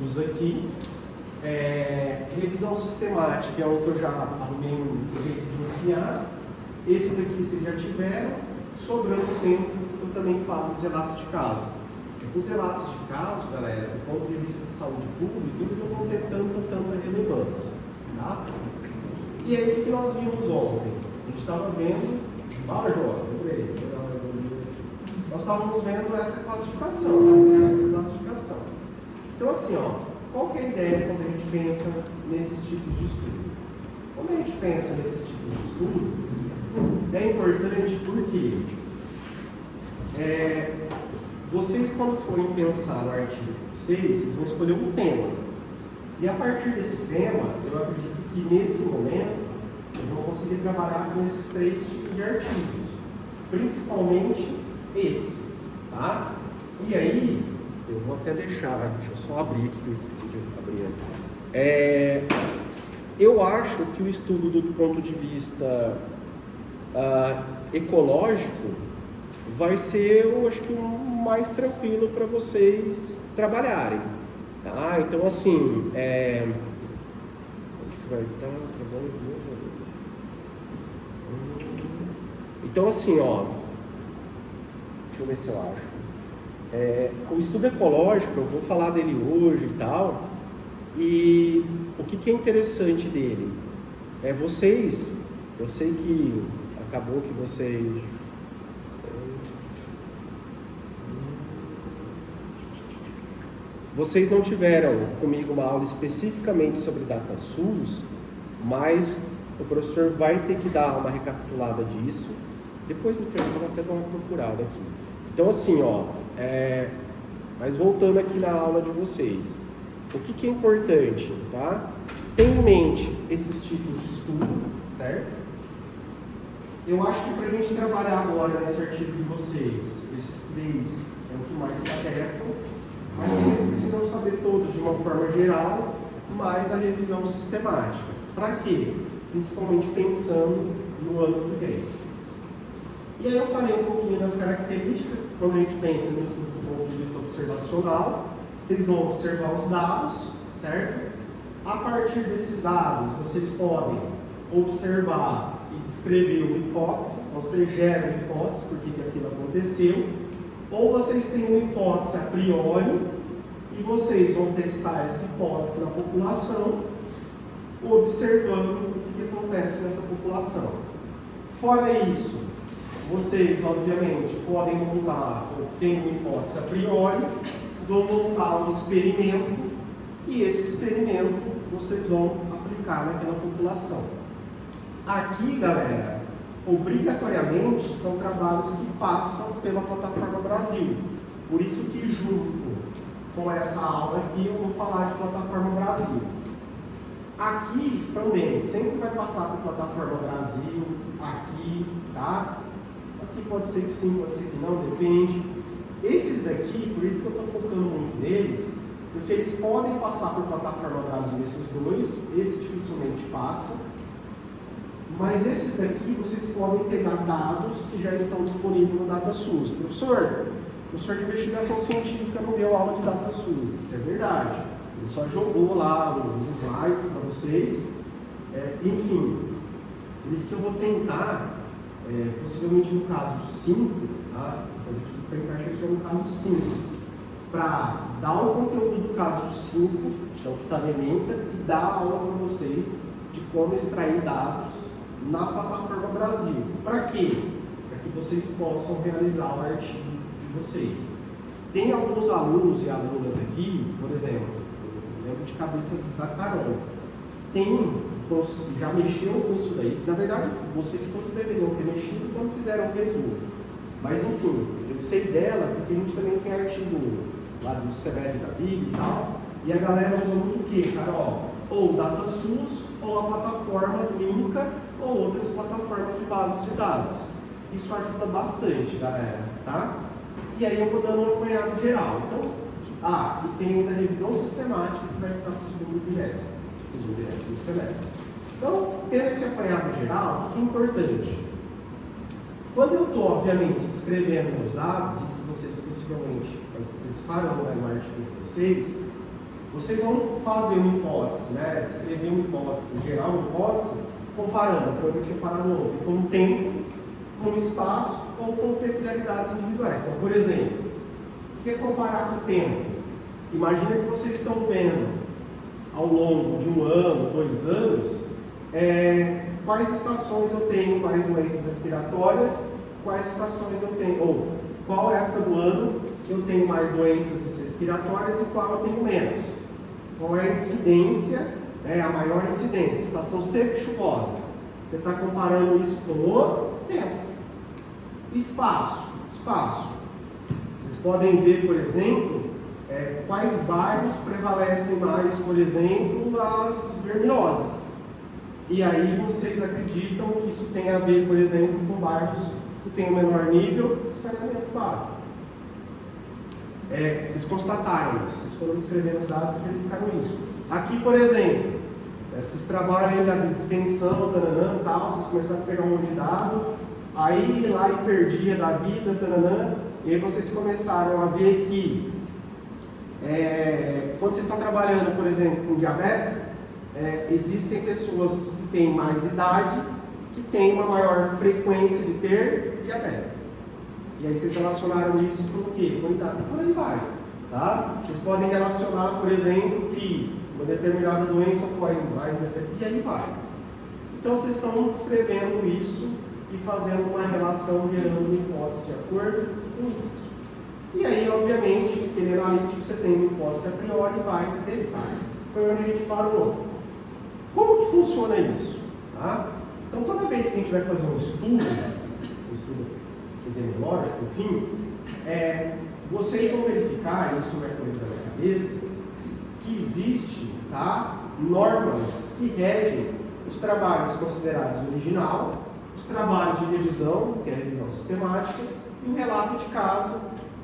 SUS aqui. Revisão sistemática é o que eu já arrumei um jeito de enfiar. Esse daqui vocês já tiveram. Sobrando tempo, eu também falo dos relatos de caso. Os relatos de caso, galera, do ponto de vista de saúde pública, eles não vão ter tanta relevância. Tá? E aí, o que nós vimos ontem? A gente estava vendo. Fala, João, lembrei. Nós estávamos vendo essa classificação. Então, assim, ó, qual que é a ideia quando a gente pensa nesses tipos de estudo? Quando a gente pensa nesses tipos de estudo, é importante porque vocês, quando forem pensar no artigo 6, vocês vão escolher um tema. E a partir desse tema, eu acredito que nesse momento, vocês vão conseguir trabalhar com esses 3 tipos de artigos. Principalmente esse, tá? E aí, eu vou até deixa eu só abrir aqui que eu esqueci de abrir aqui. Eu acho que o estudo do ponto de vista ecológico vai ser, eu acho que, o mais tranquilo para vocês trabalharem, tá? Então, assim, onde que vai estar? Então, assim, ó, deixa eu ver se eu acho. O estudo ecológico, eu vou falar dele hoje e tal, e o que é interessante dele? Vocês, eu sei que acabou que vocês não tiveram comigo uma aula especificamente sobre DataSUS, mas o professor vai ter que dar uma recapitulada disso. Depois no tempo eu vou até dar uma procurada aqui. Então, assim, ó, mas voltando aqui na aula de vocês, o que é importante, tá? Tem em mente esses tipos de estudo, certo? Eu acho que para a gente trabalhar agora nesse artigo de vocês, esses 3 é o que mais se adequam, mas vocês precisam saber todos de uma forma geral, mais a revisão sistemática. Para quê? Principalmente pensando no ano que vem. E aí eu falei um pouquinho das características, quando a gente pensa no estudo do ponto de vista observacional, vocês vão observar os dados, certo? A partir desses dados, vocês podem observar e descrever uma hipótese, então vocês geram uma hipótese, por que aquilo aconteceu, ou vocês têm uma hipótese a priori, e vocês vão testar essa hipótese na população, observando o que acontece nessa população. Fora isso, vocês, obviamente, podem montar, ou têm uma hipótese a priori, vão montar um experimento, e esse experimento vocês vão aplicar naquela população. Aqui, galera, obrigatoriamente são trabalhos que passam pela Plataforma Brasil. Por isso que, junto com essa aula aqui, eu vou falar de Plataforma Brasil. Aqui também, sempre vai passar por Plataforma Brasil, aqui, tá? Aqui pode ser que sim, pode ser que não, depende. Esses daqui, por isso que eu estou focando muito neles, porque eles podem passar por Plataforma Brasil, esses 2, esse dificilmente passa, mas esses daqui vocês podem pegar dados que já estão disponíveis no DataSUS. Professor de investigação científica não deu aula de DataSUS, isso é verdade. Ele só jogou lá os slides para vocês, enfim, por isso que eu vou tentar, possivelmente no caso 5, tá? Fazer tudo para encaixar isso no caso 5, para dar o conteúdo do caso 5, então que está na ementa, e dar a aula para vocês de como extrair dados na Plataforma Brasil. Para quê? Para que vocês possam realizar o artigo de vocês. Tem alguns alunos e alunas aqui, por exemplo, eu lembro de cabeça da Carol, já mexeu com isso daí. Na verdade, vocês todos deveriam ter mexido quando fizeram o resumo. Mas, enfim, eu sei dela porque a gente também tem artigo lá do CEMED da vida e tal, e a galera usa muito o quê, Carol? Ou o DataSUS, ou a plataforma Linka, ou outras plataformas de bases de dados. Isso ajuda bastante, galera, tá? E aí eu vou dando um apanhado geral. Então, e tem ainda a revisão sistemática que vai ficar para o segundo semestre. Então, tendo esse apanhado geral, o que é importante? Quando eu estou, obviamente, descrevendo meus dados, isso vocês possivelmente, vocês farão no artigo de vocês, Vocês vão fazer uma hipótese, né? Descrever uma hipótese, gerar uma hipótese, comparando, como eu tinha parado ontem, com o tempo, com o espaço ou com peculiaridades individuais. Então, por exemplo, o que é comparar com o tempo? Imagina que vocês estão vendo, ao longo de 1 ano, 2 anos, quais estações eu tenho mais doenças respiratórias, quais estações eu tenho, ou qual época do ano eu tenho mais doenças respiratórias e qual eu tenho menos. Qual é a incidência, a maior incidência, estação seca e chuvosa. Você está comparando isso com o tempo. Espaço. Vocês podem ver, por exemplo, quais bairros prevalecem mais, por exemplo, as verminoses. E aí vocês acreditam que isso tem a ver, por exemplo, com bairros que têm um menor nível de saneamento básico. Vocês constataram isso, vocês foram escrevendo os dados e verificaram isso. Aqui, por exemplo, esses trabalhos ainda de extensão, tal, vocês começaram a pegar um monte de dado, aí lá e perdia da vida, e aí vocês começaram a ver que quando vocês estão trabalhando, por exemplo, com diabetes, existem pessoas que têm mais idade, que têm uma maior frequência de ter diabetes. E aí vocês relacionaram isso com o quê? Com idade. Por aí vai. Tá? Vocês podem relacionar, por exemplo, que uma determinada doença ocorre mais, e aí vai. Então vocês estão descrevendo isso e fazendo uma relação, gerando uma hipótese de acordo com isso. E aí, obviamente, aquele analítico você tem uma hipótese a priori e vai testar. Foi onde a gente parou. Como que funciona isso? Tá? Então, toda vez que a gente vai fazer um estudo epidemiológico, enfim, vocês vão verificar, isso não é coisa da minha cabeça, que existe, tá, normas que regem os trabalhos considerados original, os trabalhos de revisão, que é a revisão sistemática, e o relato de caso,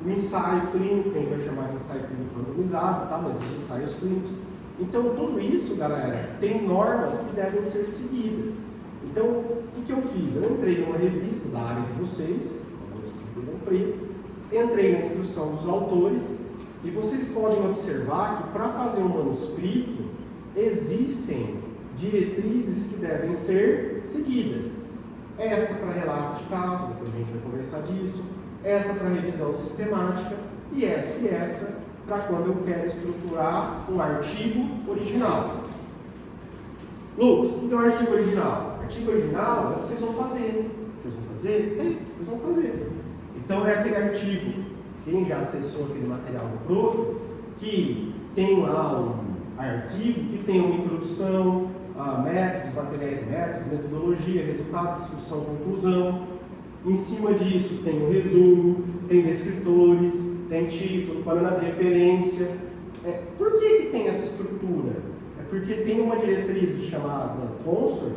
o ensaio clínico, que a gente vai chamar de ensaio clínico randomizado, tá, mas os ensaios clínicos. Então, tudo isso, galera, tem normas que devem ser seguidas. Então, o que eu fiz? Eu entrei numa revista da área de vocês, entrei na instrução dos autores, e vocês podem observar que para fazer um manuscrito existem diretrizes que devem ser seguidas. Essa para relato de caso, depois a gente vai conversar disso, essa para revisão sistemática e essa para quando eu quero estruturar um artigo original. Lucas, o que é um artigo original? Artigo original é o que vocês vão fazer. Vocês vão fazer? Vocês vão fazer. Então é aquele artigo, quem já acessou aquele material do prof, que tem lá um arquivo que tem uma introdução, métodos, materiais e métodos, metodologia, resultado, discussão, conclusão. Em cima disso tem o resumo, tem descritores, tem título, parâmetro de referência. Por que tem essa estrutura? É porque tem uma diretriz chamada Consort,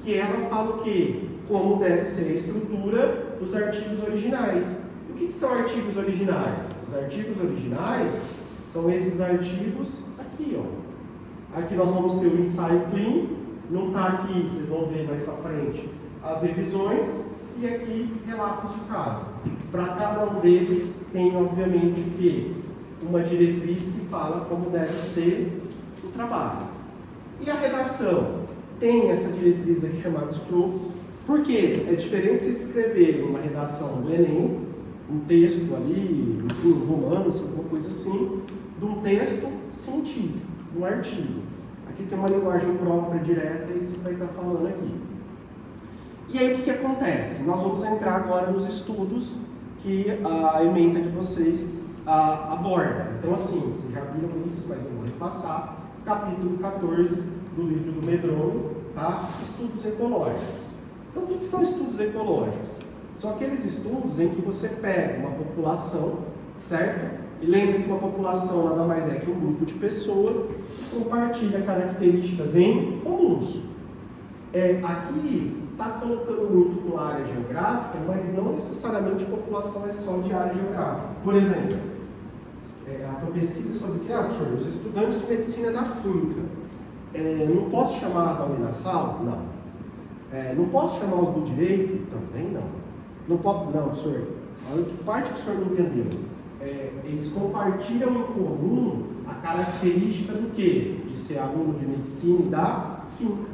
que ela fala o quê? Como deve ser a estrutura dos artigos originais. O que são artigos originais? Os artigos originais são esses artigos aqui, ó. Aqui nós vamos ter o ensaio clínico, não está aqui, vocês vão ver mais para frente, as revisões, e aqui relatos de caso. Para cada um deles tem, obviamente, o quê? Uma diretriz que fala como deve ser o trabalho. E a redação? Tem essa diretriz aqui chamada escopo. Por quê? É diferente se escrever uma redação do Enem, um texto ali, um romance, alguma coisa assim, de um texto científico, de um artigo. Aqui tem uma linguagem própria, direta, e isso vai estar falando aqui. E aí o que acontece? Nós vamos entrar agora nos estudos que a ementa de vocês aborda. Então assim, vocês já viram isso, mas eu vou repassar. Capítulo 14 do livro do Medrone, tá? Estudos ecológicos. Então, o que são estudos ecológicos? São aqueles estudos em que você pega uma população, certo? E lembra que uma população nada mais é que um grupo de pessoas que compartilha características em comuns. Aqui está colocando muito com a área geográfica, mas não necessariamente a população é só de área geográfica. Por exemplo, a pesquisa sobre o que, professor? Os estudantes de medicina da FUNCA. Não posso chamar da Uninasal? Não. Não posso chamar os do direito? Também não. Não, professor. A parte que o senhor não entendeu. Eles compartilham em comum a característica do quê? De ser aluno de medicina e da finca.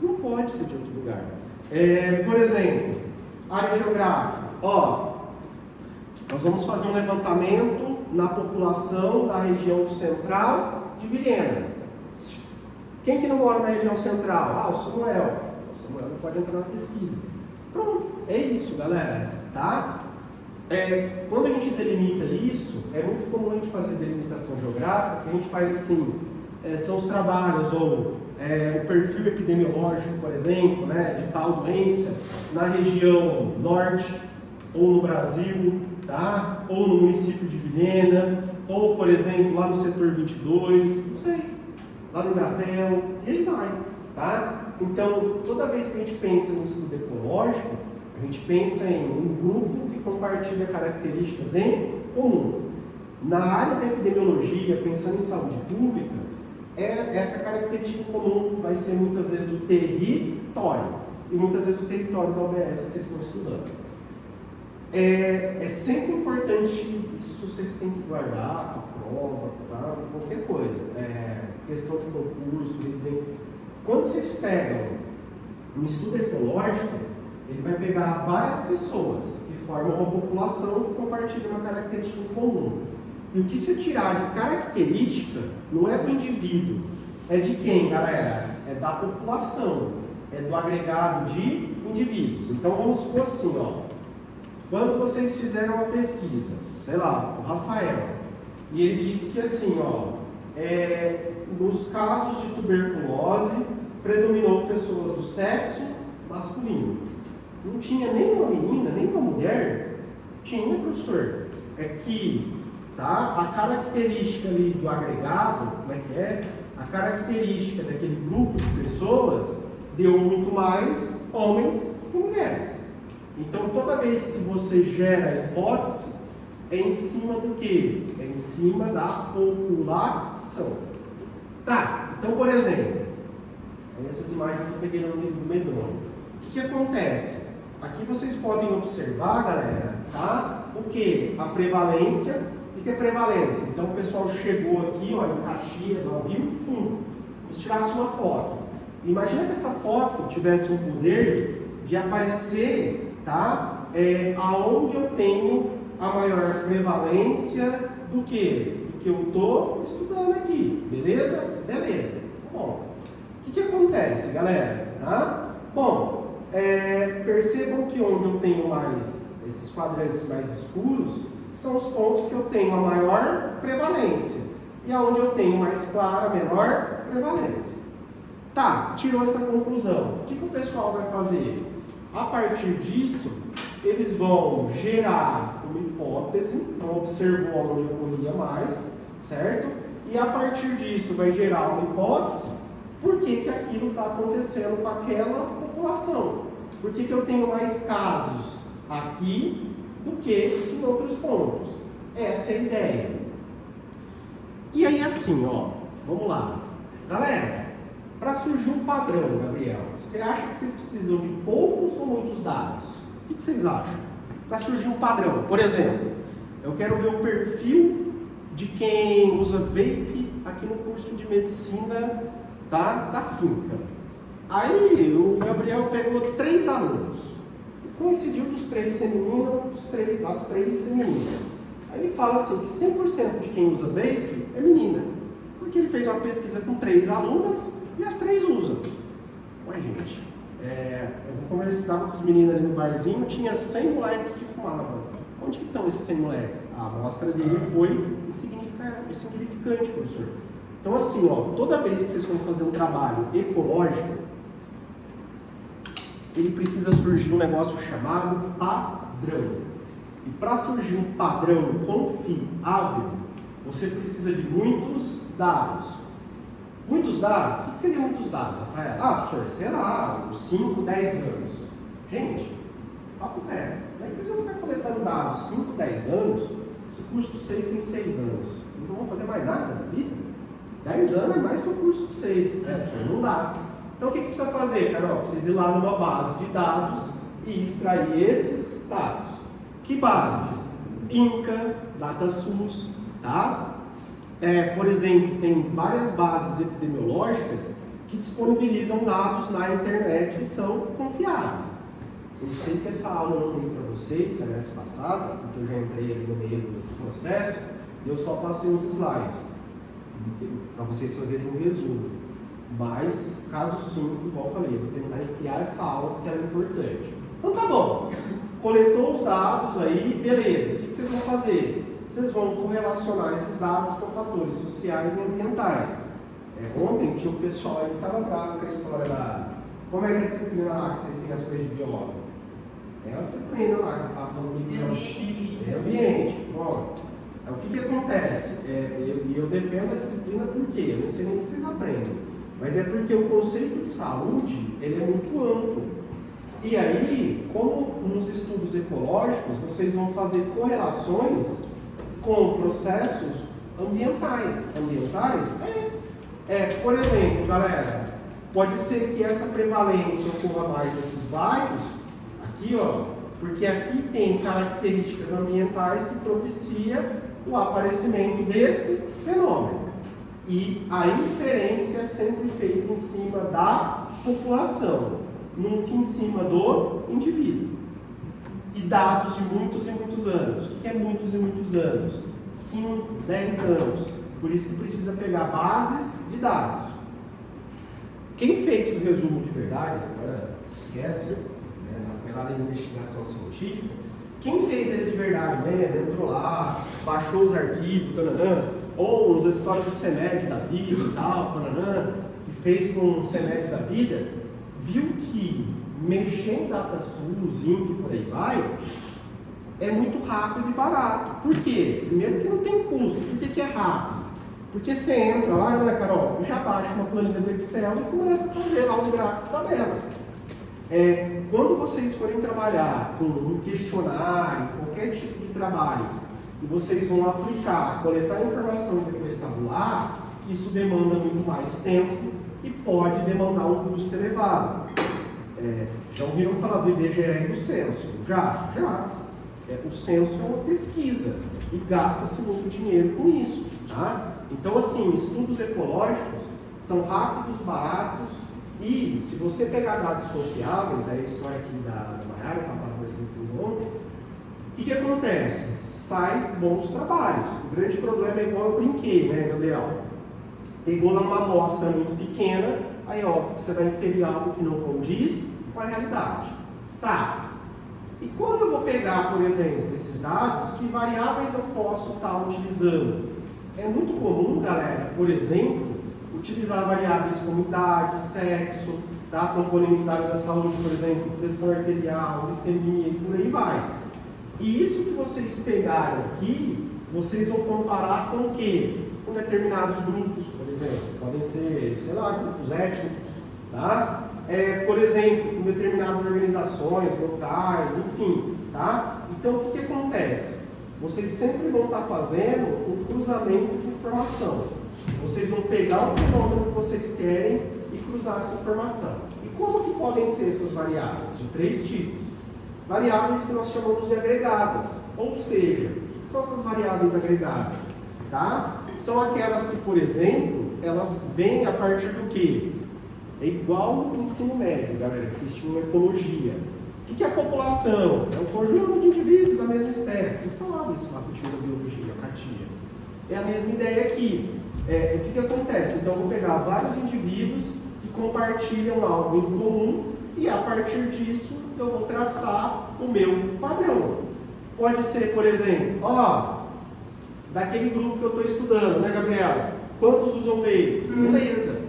Não pode ser de outro lugar. Por exemplo, área geográfica. Ó, nós vamos fazer um levantamento na população da região central de Vilhena. Quem que não mora na região central? Ah, o Samuel. O Samuel não pode entrar na pesquisa. Pronto, é isso, galera, tá? Quando a gente delimita isso, é muito comum a gente fazer delimitação geográfica, que a gente faz assim, são os trabalhos, ou o perfil epidemiológico, por exemplo, né, de tal doença na região norte, ou no Brasil, tá? Ou no município de Vilhena, ou, por exemplo, lá no setor 22, não sei, lá no Gratel, e aí vai, tá? Então, toda vez que a gente pensa no estudo ecológico, a gente pensa em um grupo que compartilha características em comum. Na área da epidemiologia, pensando em saúde pública, essa característica comum vai ser muitas vezes o território, e muitas vezes o território da OBS que vocês estão estudando. É sempre importante, isso vocês têm que guardar, para prova, para qualquer coisa, questão de concurso, quando vocês pegam um estudo ecológico, ele vai pegar várias pessoas que formam uma população que compartilha uma característica em comum. E o que se tirar de característica não é do indivíduo, é de quem, galera? É da população, é do agregado de indivíduos. Então vamos supor assim, ó, quando vocês fizeram uma pesquisa, sei lá, o Rafael, e ele disse que assim, ó, nos casos de tuberculose, predominou pessoas do sexo masculino. Não tinha nenhuma menina, nenhuma mulher. Tinha, professor. É que, tá, a característica ali do agregado, como é que é? A característica daquele grupo de pessoas deu muito mais homens que mulheres. Então, toda vez que você gera a hipótese, é em cima do quê? É em cima da população. Tá, então, por exemplo, essas imagens eu peguei no livro do Medrone. O que acontece? Aqui vocês podem observar, galera, tá? O que? A prevalência. O que é prevalência? Então, o pessoal chegou aqui, ó, em Caxias, ao Rio, vamos tirar uma foto. Imagina que essa foto tivesse um poder de aparecer, tá? Aonde eu tenho a maior prevalência do que? Do que eu estou estudando aqui, beleza? Beleza. Bom, o que acontece, galera? Tá? Bom, percebam que onde eu tenho mais, esses quadrantes mais escuros, são os pontos que eu tenho a maior prevalência. E aonde eu tenho mais clara, a menor prevalência. Tá, tirou essa conclusão. O que o pessoal vai fazer? A partir disso, eles vão gerar uma hipótese, então observou onde ocorria mais, certo? E a partir disso vai gerar uma hipótese, por que aquilo está acontecendo com aquela população? Por que eu tenho mais casos aqui do que em outros pontos? Essa é a ideia. E aí assim, ó, vamos lá. Galera, para surgir um padrão, Gabriel, você acha que vocês precisam de poucos ou muitos dados? O que vocês acham? Para surgir um padrão, por exemplo, eu quero ver o perfil de quem usa vape aqui no curso de medicina da finca. Aí o Gabriel pegou 3 alunos. Coincidiu dos 3 ser menino, das 3 ser meninas. Aí ele fala assim que 100% de quem usa vape é menina. Porque ele fez uma pesquisa com 3 alunas e as 3 usam. Ué, gente, eu vou conversar com os meninos ali no barzinho, tinha 100 moleques que fumavam. Onde que estão esses 100 moleques? A amostra dele foi insignificante, professor. Então assim, ó, toda vez que vocês vão fazer um trabalho ecológico, ele precisa surgir um negócio chamado padrão. E para surgir um padrão confiável, você precisa de muitos dados. Muitos dados? O que seria muitos dados, Rafael? Professor, sei lá, uns 5, 10 anos. Gente, papo reto. Como é que vocês vão ficar coletando dados 5, 10 anos, se o curso do 6 tem 6 anos? Vocês não vão fazer mais nada na vida? 10 anos é mais que o curso do 6. Não dá. Então o que precisa fazer, Carol? Precisa ir lá numa base de dados e extrair esses dados. Que bases? INCA, DataSUS, tá? por exemplo, tem várias bases epidemiológicas que disponibilizam dados na internet que são confiáveis. Eu sei que essa aula eu não dei para vocês semestre passado, porque eu já entrei ali no meio do processo, e eu só passei os slides para vocês fazerem um resumo. Mas, caso sim, igual eu falei, eu vou tentar enfiar essa aula porque ela é importante. Então tá bom, coletou os dados aí, beleza, o que vocês vão fazer? Vocês vão correlacionar esses dados com fatores sociais e ambientais. Ontem tinha um pessoal aí que estava bravo com a história da... Como é que é a disciplina lá que vocês têm as coisas de biólogo? É uma disciplina lá que vocês estavam falando de biólogo. É ambiente. Bom, o que acontece? Eu defendo a disciplina porque eu não sei nem o que vocês aprendem, mas é porque o conceito de saúde ele é muito amplo. E aí, como nos estudos ecológicos, vocês vão fazer correlações com processos ambientais. Ambientais por exemplo, galera, pode ser que essa prevalência ocorra mais nesses bairros, aqui ó, porque aqui tem características ambientais que propicia o aparecimento desse fenômeno. E a inferência é sempre feita em cima da população, nunca em cima do indivíduo. E dados de muitos e muitos anos. O que é muitos e muitos anos? 5, 10 anos. Por isso que precisa pegar bases de dados. Quem fez os resumos de verdade, agora esquece, foi lá da investigação científica, quem fez ele de verdade, entrou lá, baixou os arquivos, ou as histórias do CEMED da vida e tal, que fez com o CEMED da vida, viu que mexer em DataSUS, INC e por aí vai, é muito rápido e barato. Por quê? Primeiro que não tem custo. Por que é rápido? Porque você entra lá, né, Carol, e já baixa uma planilha do Excel e começa a fazer lá os gráficos da tabela. Quando vocês forem trabalhar com um questionário, qualquer tipo de trabalho, que vocês vão aplicar, coletar informação e depois tabular, isso demanda muito mais tempo e pode demandar um custo elevado. Já ouviram falar do IBGE e do censo? Já. O censo é uma pesquisa e gasta-se muito dinheiro com isso. Tá? Então, assim, estudos ecológicos são rápidos, baratos e, se você pegar dados confiáveis, a história aqui da Maiara, que estava conversando ontem, o que acontece? Saem bons trabalhos. O grande problema é igual eu brinquei, né, Gabriel? Pegou lá uma amostra muito pequena, aí óbvio que você vai inferir algo que não condiz com a realidade. Tá. E quando eu vou pegar, por exemplo, esses dados, que variáveis eu posso estar utilizando? É muito comum, galera, por exemplo, utilizar variáveis como idade, sexo, tá? Componentes da área da saúde, por exemplo, pressão arterial, glicemia e por aí vai. E isso que vocês pegaram aqui, vocês vão comparar com o quê? Com determinados grupos, por exemplo. Podem ser, sei lá, grupos étnicos, tá? Por exemplo, com determinadas organizações, locais, enfim, tá? Então, o que acontece? Vocês sempre vão estar fazendo um cruzamento de informação. Vocês vão pegar o fenômeno que vocês querem e cruzar essa informação. E como que podem ser essas variáveis? De 3 tipos. Variáveis que nós chamamos de agregadas. Ou seja, o que são essas variáveis agregadas? Tá? São aquelas que, por exemplo, elas vêm a partir do quê? É igual no ensino médio, galera, que existe uma ecologia. O que é a população? É um conjunto de indivíduos da mesma espécie. Vocês falaram isso lá com o time da biologia, a Katia. É a mesma ideia aqui. O que acontece? Então, eu vou pegar vários indivíduos que compartilham algo em comum e, a partir disso, eu vou traçar o meu padrão. Pode ser, por exemplo, daquele grupo que eu estou estudando, né, Gabriela? Quantos usam veio? Beleza.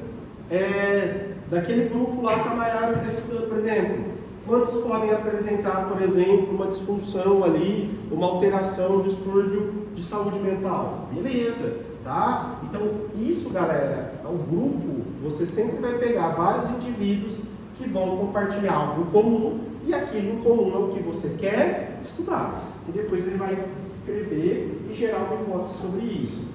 Daquele grupo lá que a Maiara está estudando, por exemplo, quantos podem apresentar, por exemplo, uma disfunção ali, uma alteração, um distúrbio de saúde mental? Beleza, tá? Então, isso, galera, é um grupo, você sempre vai pegar vários indivíduos que vão compartilhar algo em comum, e aquilo em comum é o que você quer estudar. E depois ele vai escrever e gerar uma hipótese sobre isso.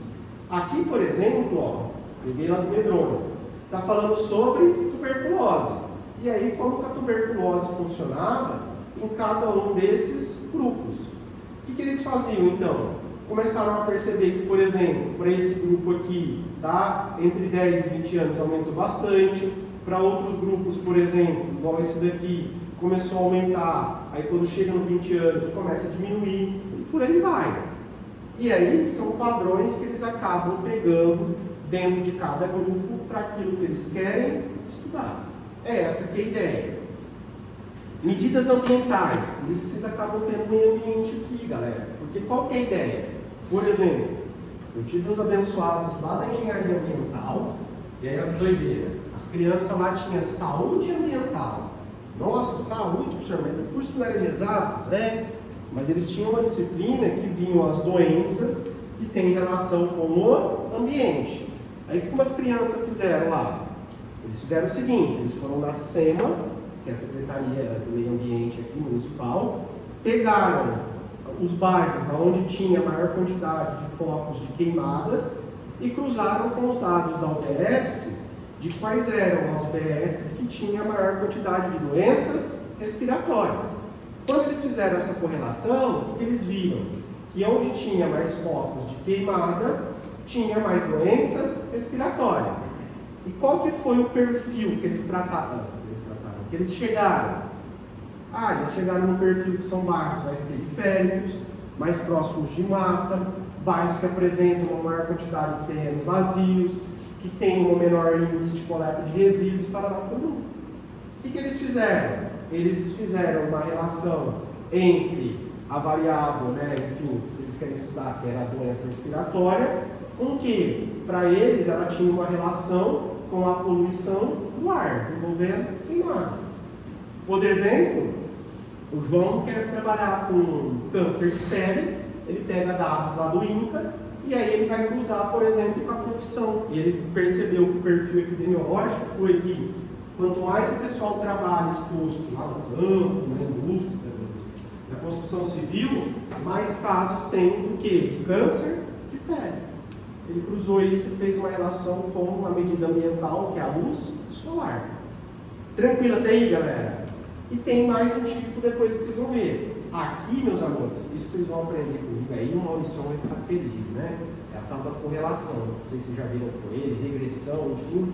Aqui, por exemplo, peguei lá do Medrônio, está falando sobre tuberculose. E aí, como que a tuberculose funcionava em cada um desses grupos? O que eles faziam, então? começaram a perceber que, por exemplo, para esse grupo aqui, tá? Entre 10 e 20 anos aumentou bastante. Para outros grupos, por exemplo, igual esse daqui, começou a aumentar, aí quando chega nos 20 anos começa a diminuir, e por aí vai. E aí são padrões que eles acabam pegando dentro de cada grupo para aquilo que eles querem estudar. É essa que é a ideia. Medidas ambientais, por isso que vocês acabam tendo meio ambiente aqui, galera. Porque qual que é a ideia? Por exemplo, eu tive uns abençoados lá da engenharia ambiental, e aí olha que doideira. As crianças lá tinham saúde ambiental. Nossa, saúde, professor, mas o curso não era de exatas, né? Mas eles tinham uma disciplina que vinham as doenças que têm relação com o ambiente. Aí o que as crianças fizeram lá? Eles fizeram o seguinte, eles foram na SEMA, que é a Secretaria do Meio Ambiente aqui municipal, pegaram os bairros onde tinha maior quantidade de focos de queimadas e cruzaram com os dados da OBS de quais eram as UBSs que tinham a maior quantidade de doenças respiratórias. Quando eles fizeram essa correlação, o que eles viram? Que onde tinha mais focos de queimada, tinha mais doenças respiratórias. E qual que foi o perfil que eles trataram? Que eles chegaram? Eles chegaram no perfil que são bairros mais periféricos, mais próximos de mata, bairros que apresentam uma maior quantidade de terrenos vazios, que tem um menor índice de coleta de resíduos para lá comum. O que eles fizeram? Eles fizeram uma relação entre a variável, enfim, que eles querem estudar, que era a doença respiratória, com que, para eles, ela tinha uma relação com a poluição do ar, envolvendo queimadas. Por exemplo, o João quer trabalhar com câncer de pele, ele pega dados lá do INCA, e aí ele vai cruzar, por exemplo, com a profissão. E ele percebeu que o perfil epidemiológico foi que quanto mais o pessoal trabalha exposto lá no campo, na indústria, na construção civil, mais casos tem do que? De câncer de pele. Ele cruzou isso e fez uma relação com uma medida ambiental, que é a luz solar. Tranquilo até aí, galera? E tem mais um tipo depois que vocês vão ver. Aqui, meus amores, isso vocês vão aprender comigo aí, o Maurício vai ficar feliz, né? É a tal da correlação. Não sei se vocês já viram com ele, regressão, enfim.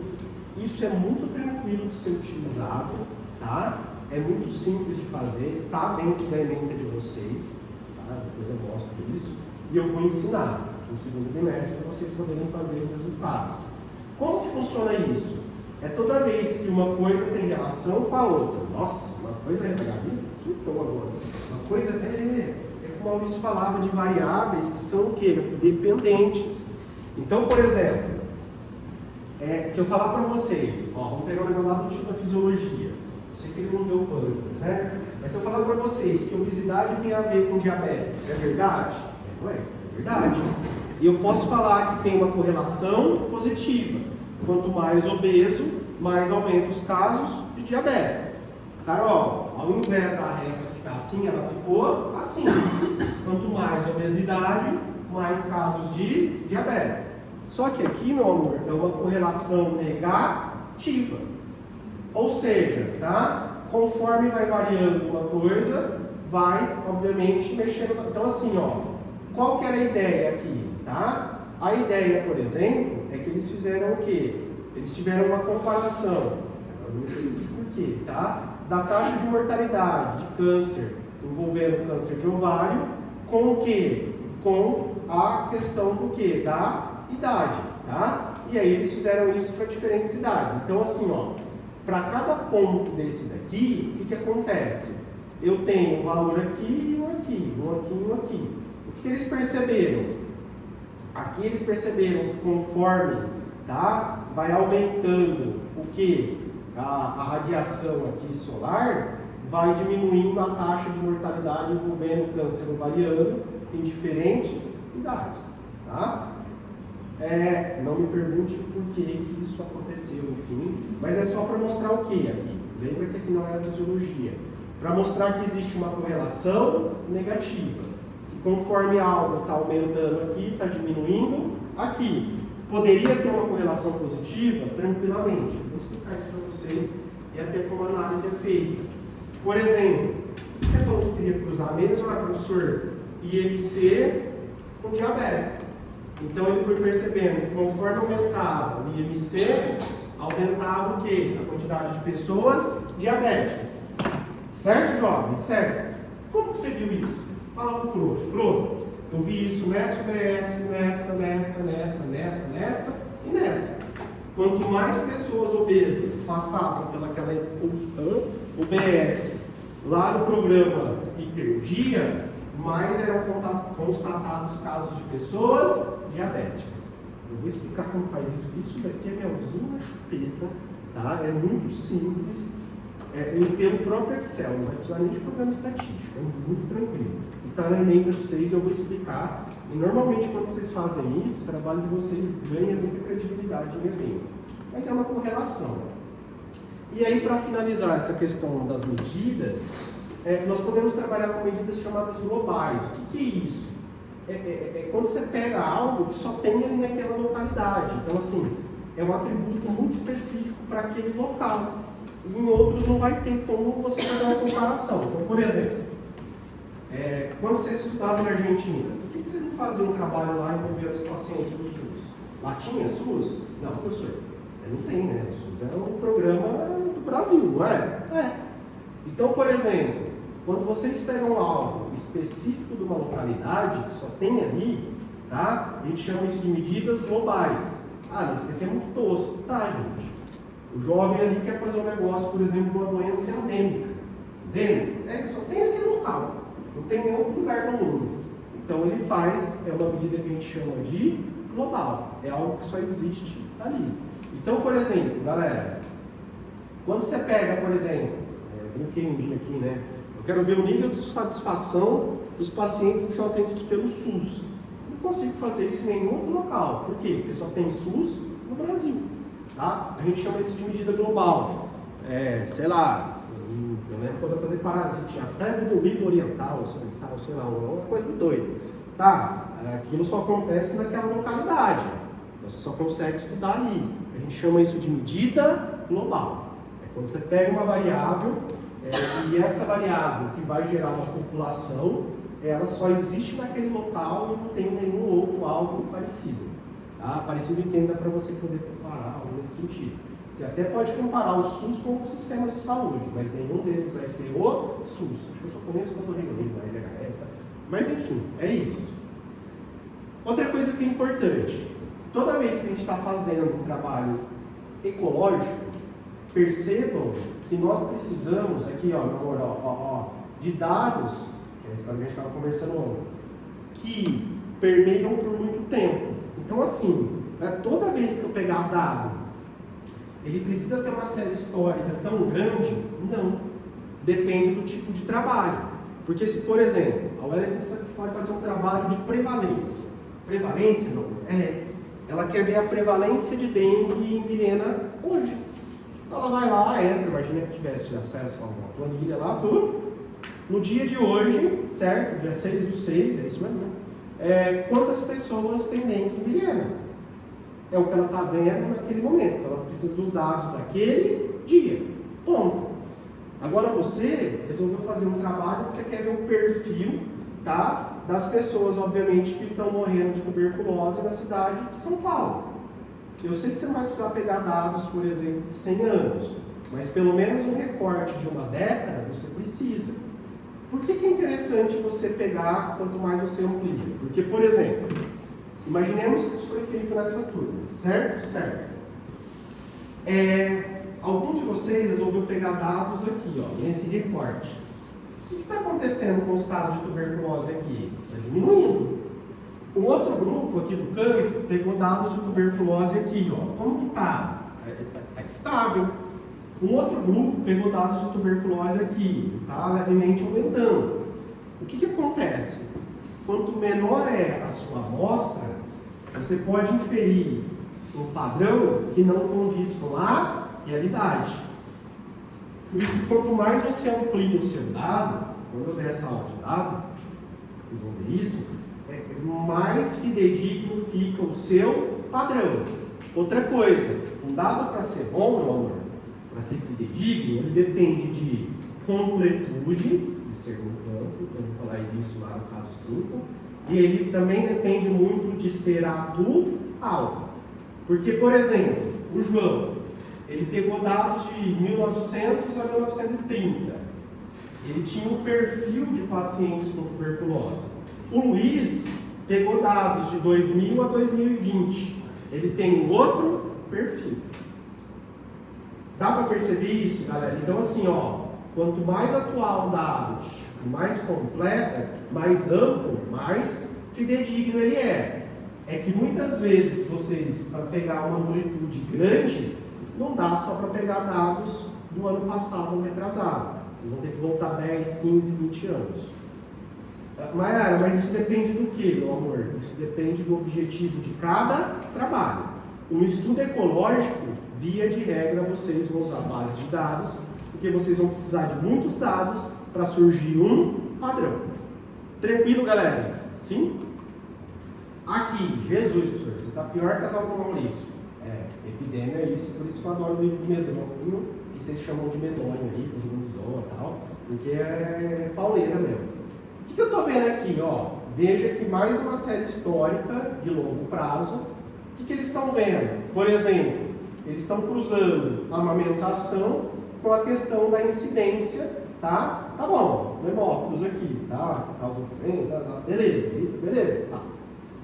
Isso é muito tranquilo de ser utilizado, tá? É muito simples de fazer, tá dentro da ementa de vocês, tá? Depois eu mostro isso. E eu vou ensinar no segundo trimestre para vocês poderem fazer os resultados. Como que funciona isso? É toda vez que uma coisa tem relação com a outra. Nossa, uma coisa é Gabi? Surtou agora. Uma coisa como o Maurício falava de variáveis que são o quê? Dependentes. Então, por exemplo, se eu falar para vocês, vamos pegar um negócio lá do tipo da fisiologia. Eu sei que ele não deu pâncreas, né? Mas se eu falar para vocês que obesidade tem a ver com diabetes, é verdade? É verdade. E eu posso falar que tem uma correlação positiva. Quanto mais obeso, mais aumenta os casos de diabetes. Carol, ao invés da reta ficar assim, ela ficou assim. Quanto mais obesidade, mais casos de diabetes. Só que aqui, meu amor, é uma correlação negativa. Ou seja, tá? Conforme vai variando uma coisa, vai, obviamente, mexendo. Então, assim, qual que era a ideia aqui, tá? A ideia, por exemplo, é que eles fizeram o quê? Eles tiveram uma comparação, por quê, tá? Da taxa de mortalidade de câncer envolvendo câncer de ovário com o quê? Com a questão do quê? Da idade, tá? E aí eles fizeram isso para diferentes idades. Então, assim, para cada ponto desse daqui, o que acontece? Eu tenho um valor aqui e um aqui, um aqui e um aqui. O que eles perceberam? Aqui eles perceberam que conforme, tá, vai aumentando o que? A radiação aqui solar, vai diminuindo a taxa de mortalidade envolvendo câncer ovariano em diferentes idades, tá? Não me pergunte por que isso aconteceu, enfim, mas é só para mostrar o que aqui? Lembra que aqui não é a fisiologia. Para mostrar que existe uma correlação negativa. Conforme algo está aumentando aqui, está diminuindo aqui. Poderia ter uma correlação positiva? Tranquilamente. Vou explicar isso para vocês e até como a análise é feita. Por exemplo, você falou que queria cruzar mesmo, professor? IMC com diabetes. Então ele foi percebendo que conforme aumentava o IMC, aumentava o quê? A quantidade de pessoas diabéticas. Certo, jovem? Certo. Como que você viu isso? Fala pro prof. Prof, eu vi isso nessa UBS, nessa e nessa. Quanto mais pessoas obesas passavam pelaquela UBS lá no programa e perdia, mais eram constatados casos de pessoas diabéticas. Eu vou explicar como faz isso. Isso daqui é melzinho na chupeta, tá? É muito simples. Ele tem o próprio Excel, não vai precisar nem de programa estatístico, é muito tranquilo. E está na emenda dos 6, eu vou explicar. E normalmente quando vocês fazem isso, o trabalho de vocês ganha muita credibilidade em evento. Mas é uma correlação. E aí, para finalizar essa questão das medidas, nós podemos trabalhar com medidas chamadas globais. O que é isso? É quando você pega algo que só tem ali naquela localidade. Então, assim, é um atributo muito específico para aquele local. E em outros não vai ter como você fazer uma comparação. Então, por exemplo, quando vocês estudavam na Argentina, por que vocês não faziam um trabalho lá envolvendo os pacientes do SUS? Lá tinha SUS? Não, professor, não tem, né? O SUS é um programa do Brasil, não é? Então, por exemplo, quando vocês pegam algo específico de uma localidade, que só tem ali, tá? A gente chama isso de medidas globais. Ah, isso aqui é muito tosco. Tá, gente. O jovem ali quer fazer um negócio, por exemplo, uma doença endêmica. Endêmica? Só tem naquele local. Não tem em nenhum outro lugar no mundo. Então ele faz, é uma medida que a gente chama de global. É algo que só existe ali. Então, por exemplo, galera, quando você pega, por exemplo, brinquei um dia aqui, né? Eu quero ver o nível de satisfação dos pacientes que são atendidos pelo SUS. Não consigo fazer isso em nenhum outro local. Por quê? Porque só tem SUS no Brasil. Tá? A gente chama isso de medida global. Sei lá, eu lembro quando eu fazia parasite, a febre do Rio Oriental, ocidental, sei lá, uma coisa muito doida. Tá? Aquilo só acontece naquela localidade. Você só consegue estudar ali. A gente chama isso de medida global. É quando você pega uma variável e essa variável que vai gerar uma população, ela só existe naquele local e não tem nenhum outro algo parecido. Tá? Parecido, entenda, para você poder comparar algo nesse sentido. Você até pode comparar o SUS com os sistemas de saúde, mas nenhum deles vai ser o SUS. Acho que eu só conheço o do Reino Unido, da LHS, tá? Mas enfim, é isso. Outra coisa que é importante, toda vez que a gente está fazendo um trabalho ecológico, percebam que nós precisamos, aqui ó, meu amor, de dados, que é a história que a gente estava conversando ontem, que permeiam por muito tempo. Então assim, toda vez que eu pegar dado, ele precisa ter uma série histórica tão grande? Não. Depende do tipo de trabalho. Porque se, por exemplo, a UERJ vai fazer um trabalho de prevalência. Prevalência não? Ela quer ver a prevalência de dengue em Vilhena hoje. Então ela vai lá, entra, imagina que tivesse acesso a uma planilha lá, tudo. No dia de hoje, certo? Dia 6/6, é isso mesmo, né? Quantas pessoas tem dengue em Vilhena? É o que ela está vendo naquele momento. Então ela precisa dos dados daquele dia. Ponto. Agora você resolveu fazer um trabalho que você quer ver o perfil, tá, das pessoas, obviamente, que estão morrendo de tuberculose na cidade de São Paulo. Eu sei que você não vai precisar pegar dados, por exemplo, de 100 anos, mas pelo menos um recorte de uma década você precisa. Por que é interessante você pegar quanto mais você amplia? Porque, por exemplo, imaginemos que isso foi feito nessa turma, certo? Certo. Algum de vocês resolveu pegar dados aqui, ó, nesse recorte. O que está acontecendo com os casos de tuberculose aqui? Está diminuindo. Um outro grupo aqui do canto pegou dados de tuberculose aqui, ó. Como que está? Está estável. Um outro grupo pegou dados de tuberculose aqui, está levemente aumentando. O que acontece? Quanto menor é a sua amostra, você pode inferir um padrão que não condiz com a realidade. Por isso, quanto mais você amplia o seu dado, quando eu der essa aula de dado, eu vou ver isso, mais fidedigno fica o seu padrão. Outra coisa, um dado para ser bom, meu amor, para ser fidedigno, ele depende de completude, de ser no campo, eu vou falar disso lá no caso 5, E ele também depende muito de ser atual. Porque, por exemplo, o João, ele pegou dados de 1900 a 1930. Ele tinha um perfil de pacientes com tuberculose. O Luiz pegou dados de 2000 a 2020. Ele tem outro perfil. Dá para perceber isso, galera? Então, assim, ó, quanto mais atual o dado, mais completa, mais amplo, mais fidedigno ele é. É que muitas vezes vocês, para pegar uma amplitude grande, não dá só para pegar dados do ano passado ou retrasado. Vocês vão ter que voltar 10, 15, 20 anos. Mas isso depende do que, meu amor? Isso depende do objetivo de cada trabalho. Um estudo ecológico, via de regra, vocês vão usar base de dados, porque vocês vão precisar de muitos dados para surgir um padrão. Tranquilo, galera? Sim? Aqui, Jesus, professor, você está pior que as aulas do Maurício. Epidemia é isso, por isso que eu adoro o livro do Medonho, que vocês chamam de medonho aí, todo mundo zoa e tal, porque é pauleira mesmo. O que eu estou vendo aqui? Ó? Veja que mais uma série histórica de longo prazo. O que eles estão vendo? Por exemplo, eles estão cruzando a amamentação com a questão da incidência, tá? Tá bom, hemófilos aqui, tá? Causa beleza, beleza, tá.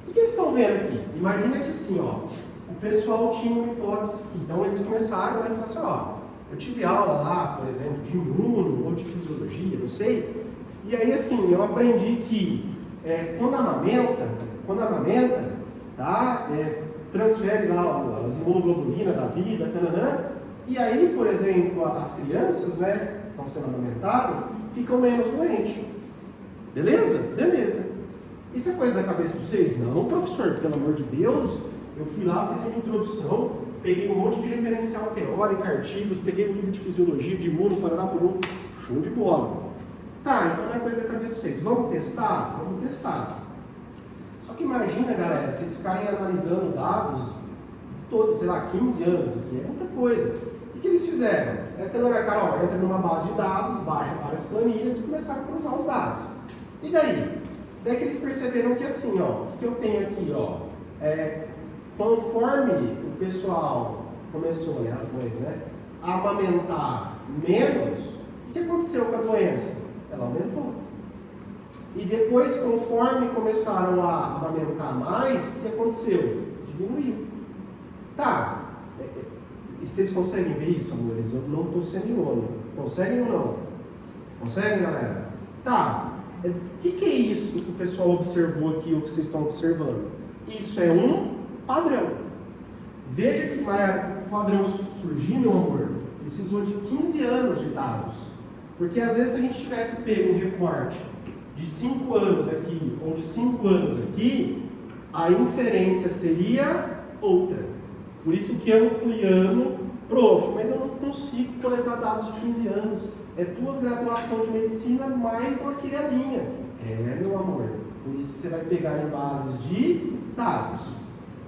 O que eles estão vendo aqui? Imagina que assim, ó, o pessoal tinha uma hipótese aqui, então eles começaram, né, e falaram assim, ó, eu tive aula lá, por exemplo, de imuno ou de fisiologia, não sei, e aí assim, eu aprendi que quando amamenta, tá? Transfere lá as imunoglobulinas da vida, tananã, e aí, por exemplo, as crianças, né, que estão sendo amamentadas, ficam menos doentes. Beleza? Beleza. Isso é coisa da cabeça de vocês? Não, professor, pelo amor de Deus, eu fui lá, fiz uma introdução, peguei um monte de referencial teórico, artigos, peguei um livro de fisiologia, de imuno, parará, show de bola. Tá, então não é coisa da cabeça de vocês. Vamos testar? Vamos testar. Só que imagina, galera, vocês ficarem analisando dados todos, sei lá, 15 anos aqui, é muita coisa. O que eles fizeram? Entra numa base de dados, baixa várias planilhas e começaram a cruzar os dados. E daí? Daí que eles perceberam que assim, ó, o que eu tenho aqui, ó, conforme o pessoal começou, né, as mães, né, a amamentar menos, o que aconteceu com a doença? Ela aumentou. E depois, conforme começaram a amamentar mais, o que aconteceu? Diminuiu. Tá. E vocês conseguem ver isso, amores? Eu não estou sendo irônico. Conseguem ou não? Conseguem, galera? Tá. O que é isso que o pessoal observou aqui, ou que vocês estão observando? Isso é um padrão. Veja que o padrão surgiu, meu amor, precisou de 15 anos de dados. Porque às vezes se a gente tivesse pego um recorte de 5 anos aqui, ou de 5 anos aqui, a inferência seria outra. Por isso que ampliando, prof, mas eu não consigo coletar dados de 15 anos. É 2 graduações de medicina mais uma quilharinha. Meu amor. Por isso que você vai pegar em bases de dados.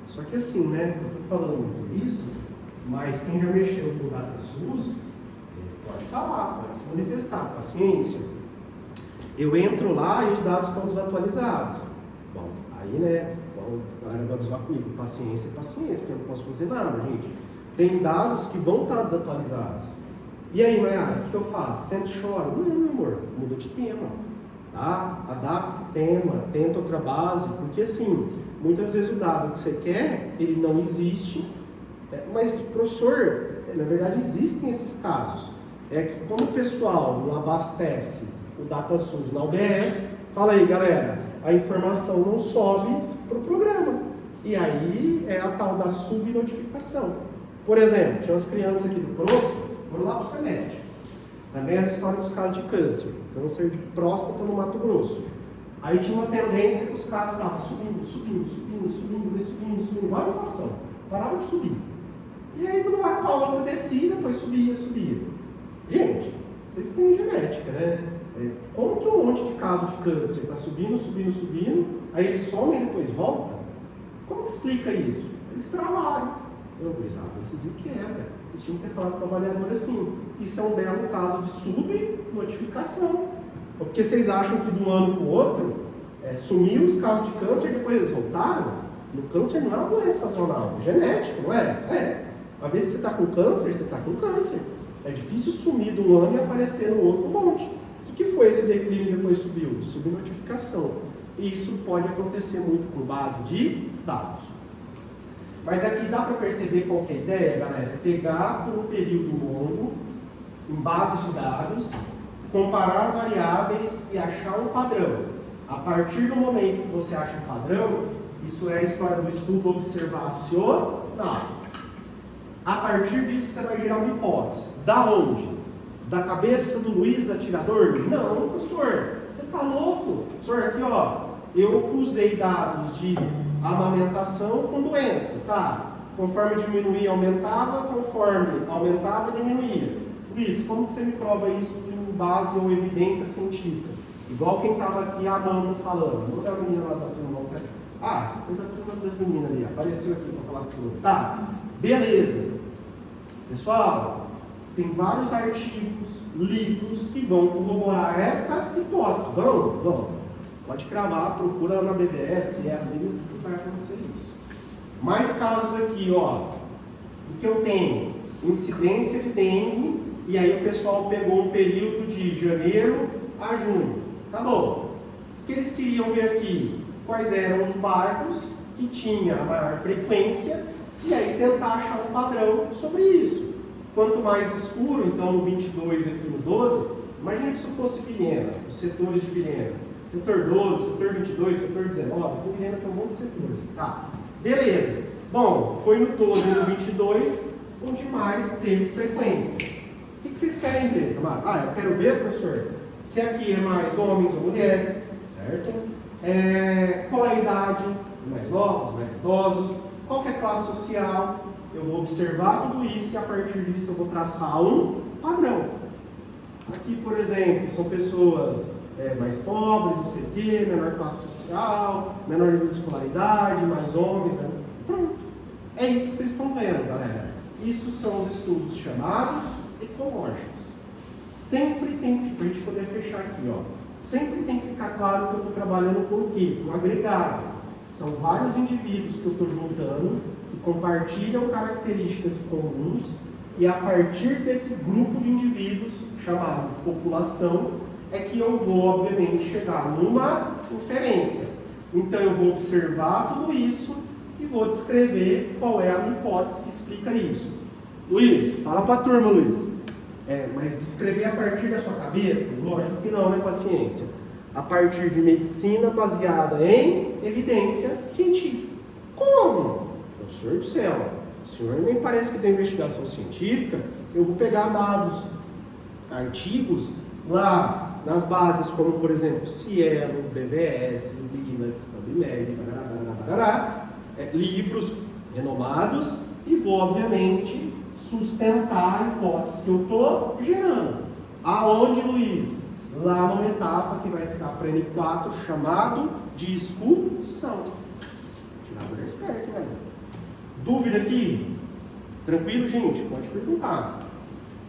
Só que assim, né? Eu estou falando muito isso, mas quem já mexeu com o DataSUS, pode falar, pode se manifestar. Paciência. Eu entro lá e os dados estão desatualizados. Bom, aí, né? A galera vai zoar comigo. Paciência, que eu não posso fazer nada, gente. Tem dados que vão estar desatualizados. E aí, Mayara, o que eu faço? Senta e chora? Não, meu amor, muda de tema. Tá? Adapta o tema, tenta outra base, porque assim, muitas vezes o dado que você quer, ele não existe. Mas, professor, na verdade existem esses casos. É que como o pessoal não abastece o DataSUS na UBS, fala aí, galera, a informação não sobe para o programa. E aí é a tal da subnotificação. Por exemplo, tinha umas crianças aqui do PROF, foram lá para o CEMED. Também as histórias dos casos de câncer de próstata no Mato Grosso. Aí tinha uma tendência que os casos estavam subindo, igual a inflação. Parava de subir. E aí, quando uma para outra descia, depois subia. Gente, vocês têm genética, né? Como que um monte de caso de câncer está subindo, aí eles somem e depois voltam? Como que explica isso? Eles travaram. Eu pensava, vocês quebra. Eles tinham que ter falado para o avaliador assim. Isso é um belo caso de subnotificação. Porque vocês acham que de um ano para o outro, sumiu os casos de câncer e depois eles voltaram. E o câncer não é uma doença sazonal, é genético, não é? Uma vez que você está com câncer, você está com câncer. É difícil sumir de um ano e aparecer no outro um monte. O que foi esse declínio e depois subiu? Subnotificação. E isso pode acontecer muito com base de dados. Mas aqui dá para perceber qual que é a ideia, galera? É pegar por um período longo, em bases de dados, comparar as variáveis e achar um padrão. A partir do momento que você acha um padrão, isso é a história do estudo observacional. A partir disso, você vai gerar uma hipótese. Da onde? Da cabeça do Luiz atirador? Não, professor, você está louco. Professor, aqui ó, eu usei dados de amamentação com doença, tá? Conforme diminuía, aumentava, conforme aumentava, diminuía. Luiz, como que você me prova isso em base ou evidência científica? Igual quem estava aqui, a Amanda, falando. Não é a menina lá da turma, não, tá? Foi da turma das meninas ali, apareceu aqui para falar com tá? Beleza. Pessoal, tem vários artigos, livros que vão corroborar essa hipótese. Vão. Pode cravar, procura na BBS, é a Bíblia que vai acontecer isso. Mais casos aqui, ó. O que eu tenho? Incidência de dengue, e aí o pessoal pegou um período de janeiro a junho. Tá bom. O que eles queriam ver aqui? Quais eram os bairros que tinham a maior frequência, e aí tentar achar um padrão sobre isso. Quanto mais escuro, então no 22 aqui no 12, imagina que isso fosse Vilhena, os setores de Vilhena. Setor 12, setor 22, setor 19, aqui Vilhena tem um monte de setores. Tá, beleza. Bom, foi no 12 e no 22, onde mais teve frequência. O que vocês querem ver, Tamara? Eu quero ver, professor, se aqui é mais homens ou mulheres, certo? Qual é a idade? Mais novos, mais idosos? Qual que é a classe social? Eu vou observar tudo isso e a partir disso eu vou traçar um padrão. Aqui, por exemplo, são pessoas mais pobres, não sei o quê, menor classe social, menor nível de escolaridade, mais homens, né? Pronto. É isso que vocês estão vendo, galera. Isso são os estudos chamados ecológicos. Sempre tem que, para a gente poder fechar aqui, ó, sempre tem que ficar claro que eu estou trabalhando com o quê? Com agregado. São vários indivíduos que eu estou juntando, que compartilham características comuns, e a partir desse grupo de indivíduos, chamado população, é que eu vou, obviamente, chegar numa inferência. Então, eu vou observar tudo isso e vou descrever qual é a minha hipótese que explica isso. Luiz, fala para a turma, Luiz. Mas descrever a partir da sua cabeça? Lógico que não, né, com a ciência. A partir de medicina baseada em evidência científica. Como? Professor do céu, o senhor nem parece que tem investigação científica. Eu vou pegar dados, artigos lá nas bases, como por exemplo Cielo, BBS, Linux, PubMed, livros renomados, e vou obviamente sustentar a hipótese que eu estou gerando. Aonde, Luiz? Lá numa etapa que vai ficar para N4, chamado discussão. Tirador é esperto, velho. Dúvida aqui? Tranquilo, gente? Pode perguntar.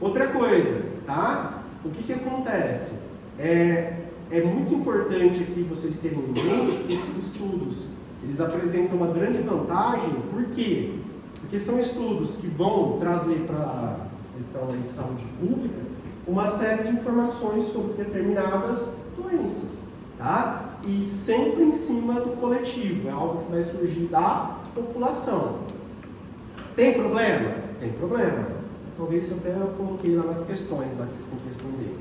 Outra coisa, tá? O que acontece? É muito importante aqui vocês terem em mente que esses estudos, eles apresentam uma grande vantagem. Por quê? Porque são estudos que vão trazer para a questão de saúde pública uma série de informações sobre determinadas doenças, tá? E sempre em cima do coletivo, é algo que vai surgir da população. Tem problema? Tem problema. Talvez eu até coloquei lá nas questões, lá que vocês têm que responder.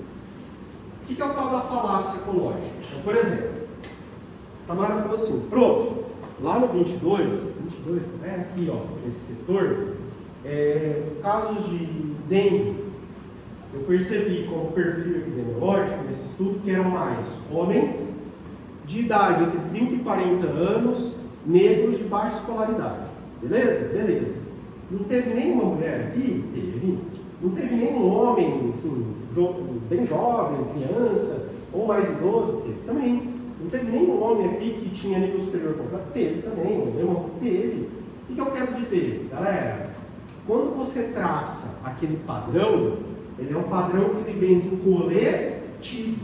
O que é o tal da falácia ecológica? Então, por exemplo, a Tamara falou assim, prof, lá no 22, aqui ó, nesse setor, casos de dengue, eu percebi como perfil epidemiológico nesse estudo que eram mais homens de idade entre 30 e 40 anos, negros de baixa escolaridade. Beleza? Beleza. Não teve nenhuma mulher aqui? Teve. Não teve nenhum homem, assim, bem jovem, criança, ou mais idoso? Teve também. Não teve nenhum homem aqui que tinha nível superior completo? Teve também. O meu irmão teve. O que eu quero dizer, galera? Quando você traça aquele padrão, ele é um padrão que ele vem do coletivo.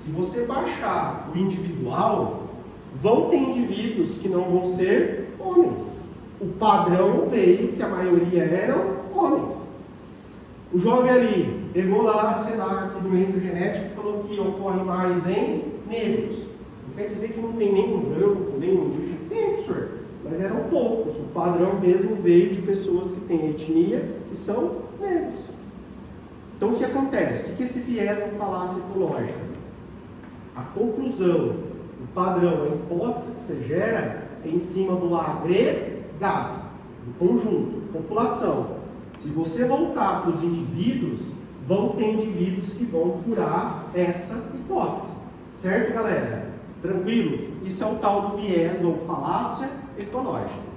Se você baixar o individual, vão ter indivíduos que não vão ser homens. O padrão veio que a maioria eram homens. O jovem ali pegou lá, sei lá, que doença genética e falou que ocorre mais em negros. Não quer dizer que não tem nenhum branco, nenhum indígena. Tem, professor. Mas eram poucos. O padrão mesmo veio de pessoas que têm etnia e são negros. Então o que acontece? O que esse viés é falácia ecológica? A conclusão, o padrão, a hipótese que você gera é em cima do agregado, do conjunto, população. Se você voltar para os indivíduos, vão ter indivíduos que vão furar essa hipótese. Certo, galera? Tranquilo? Isso é o tal do viés ou falácia ecológica.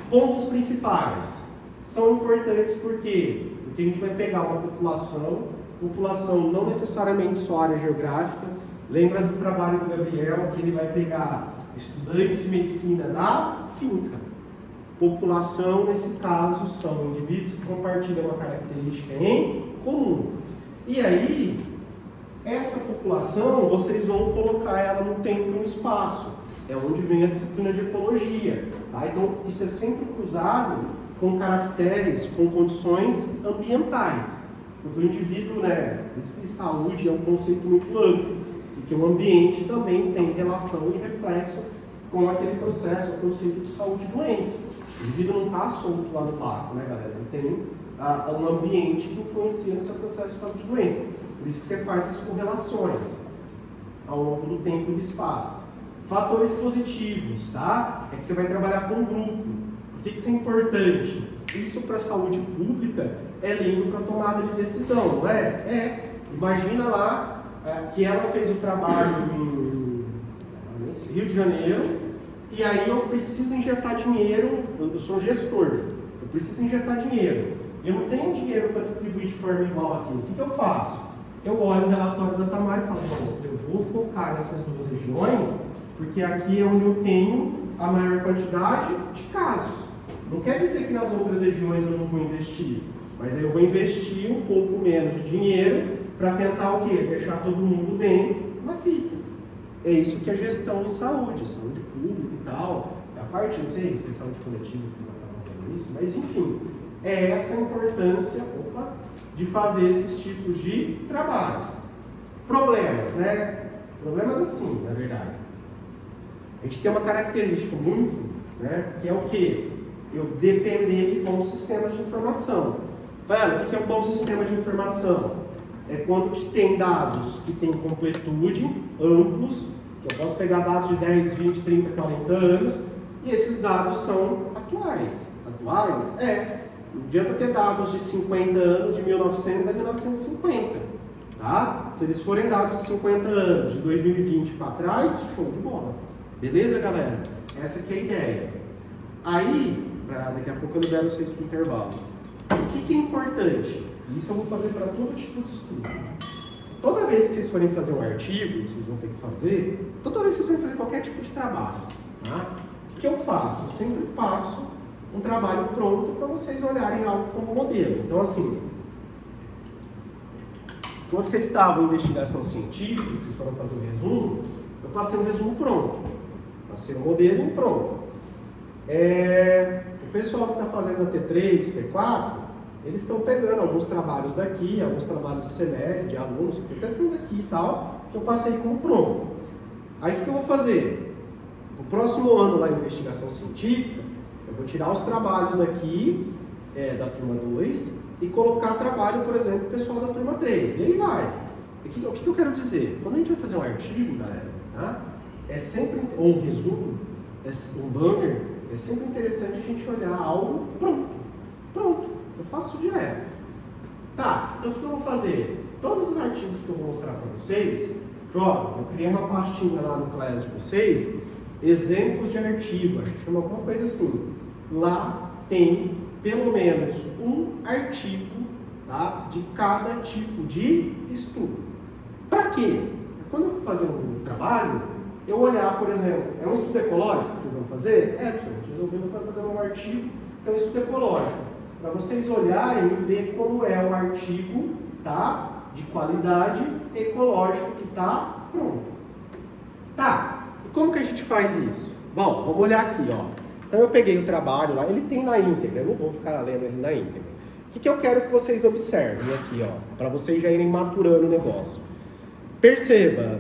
Pontos principais. São importantes porque a gente vai pegar uma população não necessariamente só área geográfica. Lembra do trabalho do Gabriel, que ele vai pegar estudantes de medicina da finca. População, nesse caso, são indivíduos que compartilham uma característica em comum. E aí, essa população, vocês vão colocar ela no tempo e no espaço. É onde vem a disciplina de ecologia. Tá? Então, isso é sempre cruzado com caracteres, com condições ambientais. Porque o indivíduo, por isso que saúde é um conceito muito amplo. Porque o ambiente também tem relação e reflexo com aquele processo, o conceito de saúde e doença. O indivíduo não está solto lá no vácuo, né, galera? Ele tem um ambiente que influencia no seu processo de saúde e doença. Por isso que você faz as correlações ao longo do tempo e do espaço. Fatores positivos, tá? É que você vai trabalhar com um grupo. Por que isso é importante? Isso para a saúde pública é lindo para tomada de decisão, não é? Imagina lá que ela fez o trabalho em Rio de Janeiro. E aí eu preciso injetar dinheiro, eu sou gestor, eu preciso injetar dinheiro. Eu não tenho dinheiro para distribuir de forma igual aqui. O que eu faço? Eu olho o relatório da Tamara e falo, bom, eu vou focar nessas duas regiões, porque aqui é onde eu tenho a maior quantidade de casos. Não quer dizer que nas outras regiões eu não vou investir, mas eu vou investir um pouco menos de dinheiro para tentar o quê? Deixar todo mundo bem na fita. É isso que é gestão em saúde pública e tal. A parte, não sei se é saúde coletiva que vocês acabam falando isso, mas enfim, é essa a importância de fazer esses tipos de trabalhos. Problemas, né? Problemas assim, na verdade. A gente tem uma característica muito, que é o quê? Eu depender de bons sistemas de informação. Velho, o que é um bom sistema de informação? É quando tem dados que têm completude, amplos, que eu posso pegar dados de 10, 20, 30, 40 anos, e esses dados são atuais. Atuais? Não adianta ter dados de 50 anos, de 1900 a 1950. Tá? Se eles forem dados de 50 anos, de 2020 para trás, show de bola. Beleza, galera? Essa aqui é a ideia. Aí, daqui a pouco eu libero vocês para o intervalo. O que é importante? Isso eu vou fazer para todo tipo de estudo. Toda vez que vocês forem fazer um artigo, vocês vão ter que fazer, toda vez que vocês forem fazer qualquer tipo de trabalho, tá? O que eu faço? Eu sempre passo um trabalho pronto para vocês olharem algo como modelo. Então, assim, quando vocês estavam em investigação científica, vocês foram fazer um resumo, eu passei um resumo pronto. Passei um modelo pronto. O pessoal que está fazendo a T3, T4, eles estão pegando alguns trabalhos daqui, alguns trabalhos do CEMEG, de alunos, até tudo aqui e tal, que eu passei como pronto. Aí o que eu vou fazer? No próximo ano lá em investigação científica, eu vou tirar os trabalhos daqui, da turma 2, e colocar trabalho, por exemplo, do pessoal da turma 3. E aí vai. O que eu quero dizer? Quando a gente vai fazer um artigo, galera, tá? É sempre, ou um resumo, um banner, é sempre interessante a gente olhar algo pronto. Pronto. Eu faço isso direto. Tá, então o que eu vou fazer? Todos os artigos que eu vou mostrar para vocês, eu criei uma pastinha lá no Class de vocês, exemplos de artigo, acho que chama alguma coisa assim. Lá tem pelo menos um artigo, tá, de cada tipo de estudo. Para quê? Quando eu vou fazer um trabalho, eu olhar, por exemplo, é um estudo ecológico que vocês vão fazer? A gente resolveu fazer um artigo que é um estudo ecológico. Para vocês olharem e ver como é o artigo, tá, de qualidade ecológica que está pronto. Tá, e como que a gente faz isso? Bom, vamos olhar aqui, ó. Então eu peguei o trabalho lá, ele tem na íntegra, eu não vou ficar lendo ele na íntegra. O que eu quero que vocês observem aqui, ó, para vocês já irem maturando o negócio. Perceba,